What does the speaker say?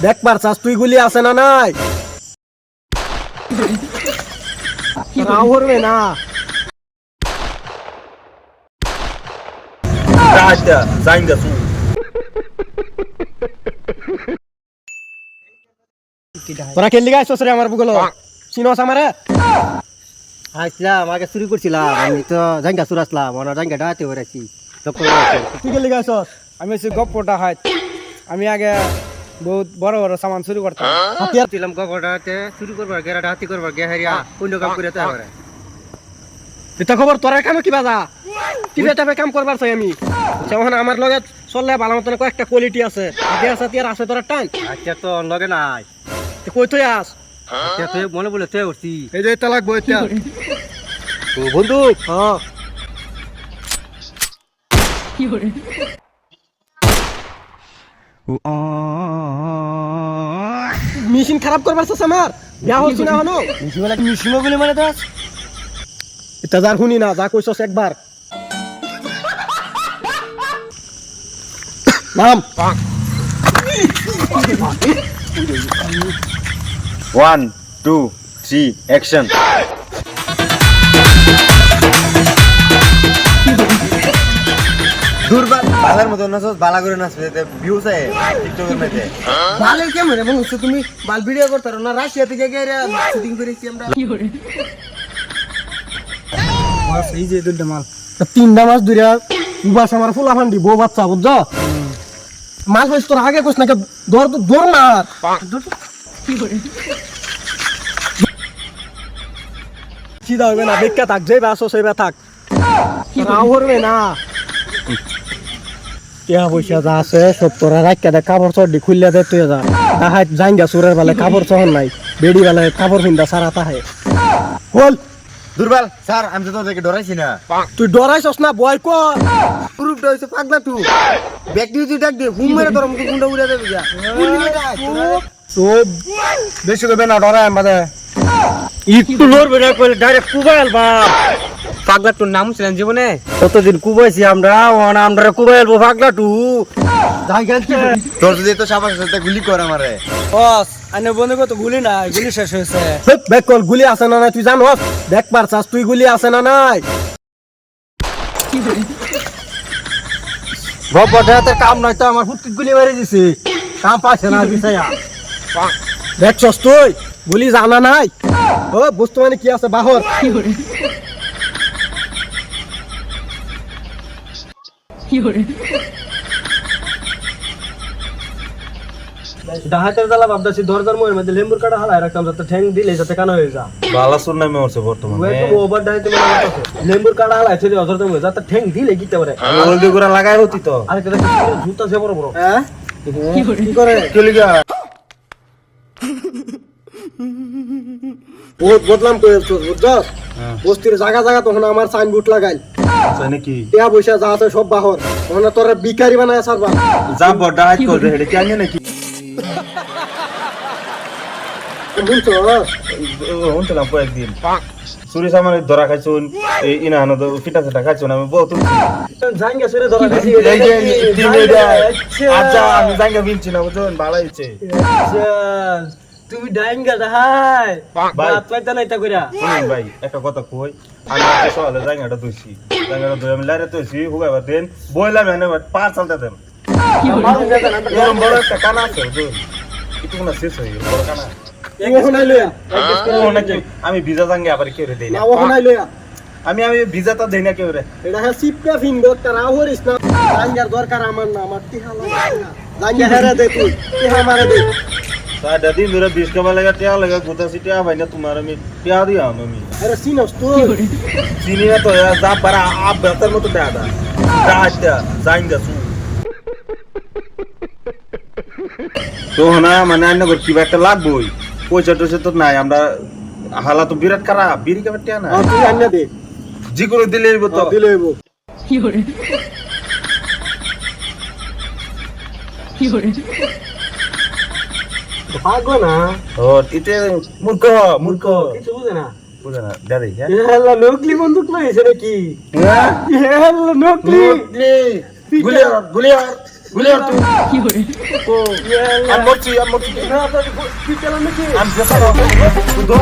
দেখ পারছাস তুই গুলি আছে না নাই রাহরবে না রাজা জাইঙ্গা সু তোরা খেললি গাইছস রে আমার বুগলো চিনস আমারে আসলাম আগে চুরি করছিলাম আমি তো জাঙ্গা চুরাসলাম ওনার জাঙ্গা ডাতে বেড়াচ্ছি তুই খেললি গাইছস আমি হচ্ছে গপ্পটা হয় আমি আগে বহুত বড় বড় সামান চুরি করতাম হাতিয়ার ছিলাম গপটাতে চুরি করবার গেরা ডাতি করবার গে হারিয়া অন্য কাম করে তো পারে এটা খবর তোরা কাম কি বাজা টিপে টাপে কাম করবার চাই আমি যেমন আমার লগে চললে ভালো মতন কয়েকটা কোয়ালিটি আছে হাতিয়ার সাতিয়ার আছে তোরা টান আচ্ছা তো লগে নাই তুই কই তুই আস আচ্ছা তুই মনে বলে তুই উঠছি এই যে এটা লাগবো এটা তো বন্ধু হ্যাঁ মেশিন খারাপ করবার চাস আমার বিয়া হচ্ছে না হনো মিশিম বলে মানে তো এটা যার শুনি না যা কইছস একবার নাম 1 2 3 অ্যাকশন দুর্বার বালার মতো নাচস বালা করে নাচবে ভিউজ আয় টিকটকের মধ্যে ভালো কেমন রে বন্ধু তুমি বাল ভিডিও করতে না রাশিয়া থেকে গিয়ে শুটিং করেছি আমরা বাস এই যে দুইটা মাল তিনটা মাস দুইটা বাস আমার ফুলা ফান্ডি বউ বাচ্চা বুঝছ মাছ হইছ তোর আগে কইছ না দৌড় তো দৌড় মার কি দাও না বেক্কা থাক যে বাস সেইবা থাক রাহরবে না টিয়া পয়সা যা আছে সব তোরা রাখা দে কাপড় চড়ি খুললে দে তুই যা তাহাই জাঙ্গা সুরের বেলায় কাপড় চহন নাই বেড়ি বেলায় কাপড় পিন্দা সারা তাহে বল দুর্বল স্যার আমি তো তোদেরকে ডরাইছি না তুই ডরাইছস না বয় কর গ্রুপটা হইছে পাগলা তুই ব্যক্তি তুই ডাক দে হুম মেরে তোর মুখে গুন্ডা উড়া দেবে যা তো বেশি কইবে না ডরাই আমাদের একটু লড়বে না কইলে ডাইরেক্ট কুবাইল বাপ পাগলা তোর নাম ছিলেন জীবনে কতদিন কুবাইছি আমরা আমরা কুবাইল পাগলা টু তোর যদি তো সাবাস সাথে গুলি কর আমারে বস আনে বনে কত গুলি নাই গুলি শেষ হয়েছে ব্যাক কল গুলি আছে না নাই তুই জানোস দেখ পারছাস তুই গুলি আছে না নাই গপটা তো কাম নাই তো আমার ফুটকি গুলি মেরে দিছি কাম পাইছে না বিছায়া দেখছস তুই গুলি জানা নাই ও বস্তু মানে কি আছে বাহর ডাহাতের জ্বালা ভাবদাসি দরজার মোয়ের মধ্যে লেম্বুর কাটা হালাই রাখতাম যাতে ঠ্যাং দিলে যাতে কানা হয়ে যা বালা সুর নামে হচ্ছে বর্তমানে একদম ওভার ডাইতে মনে হচ্ছে লেম্বুর কাটা হালাই ছেড়ে অজরতে মোয়ে যাতে ঠ্যাং দিলে গিতে পারে আমি হলদি গুড়া লাগাই হতি তো আরে কেন জুতা সে বড় বড় হ্যাঁ কি করে কি লিগা বহুত বদলাম করেছ বুঝছস বস্তির জায়গা জায়গা তখন আমার সাইনবোর্ড লাগাইল আচ্ছা নাকি টিয়া পয়সা যা আছে সব বাহর তখন তোরা বিকারি বানায় সারবা যা বড় হাইট কর রে কি আনি নাকি বুঝছস শুনছিলাম কয়েকদিন চুরি সামান ধরা খাইছুন এই ইনাহানো ফিটা ফিটা খাইছুন আমি বহুত জাঙ্গা সরে ধরা গেছি আচ্ছা আমি জাঙ্গা বিনছি না বুঝুন ভালো হয়েছে তুমি ডাইঙ্গা দাহাই ভাই। বাত পাইতা নাই তা কইরা শুনুন ভাই একটা কথা কই আমি আজকে সকালে জাঙ্গাটা ধুইছি জাঙ্গাটা ধুই আমি লাইরে ধুইছি হুগাইবার দেন বইলাম এনে পাঁচ চালতে দেন মারুন দাদা না এরকম বড় একটা কানা আছে বুঝুন একটু না শেষ হয়ে গেল বড় কানা এক বছর নাই লইয়া ও নাকি আমি ভিজা জাঙ্গে আবার কেউ রে দেই না না ওখানে নাই লইয়া আমি ভিজাটা দেই না কেউ রে এটা হ্যাঁ সিপকা ফিঙ্গো তারা হরিস না জাঙ্গার দরকার আমার না আমার টিহা লাগে জাঙ্গা হেরা দে তুই টিহা মারা দে সাড়ে দিন ধরে 20 টাকা লাগা টিয়া লাগা গোটা সিটিয়া ভাই না তোমার আমি টিয়া দিই আমি আরে সিনস তুই চিনি না তো যা পারা আপ বেতার মতো দাদা রাজটা জাঙ্গা সু তো না মানে আন্য কিবা একটা লাগবই পয়সা টয়সা তো নাই আমরা হালা তো বিরাট খারাপ বিড়ি খাবার টিয়া না তুই আন্না দে জি করে দিলে তো দিলে হইব ভাগো না ও ইতে মূর্খ মূর্খ কিছু বুঝে না বুঝে না দাদি হ্যাঁ হেলা নকলি বন্দুক লইছে নাকি হেলা নকলি গুলিয়ার গুলিয়ার ঘুরে আর তুই আমি মরছি আমি যেতাম তুই ধর।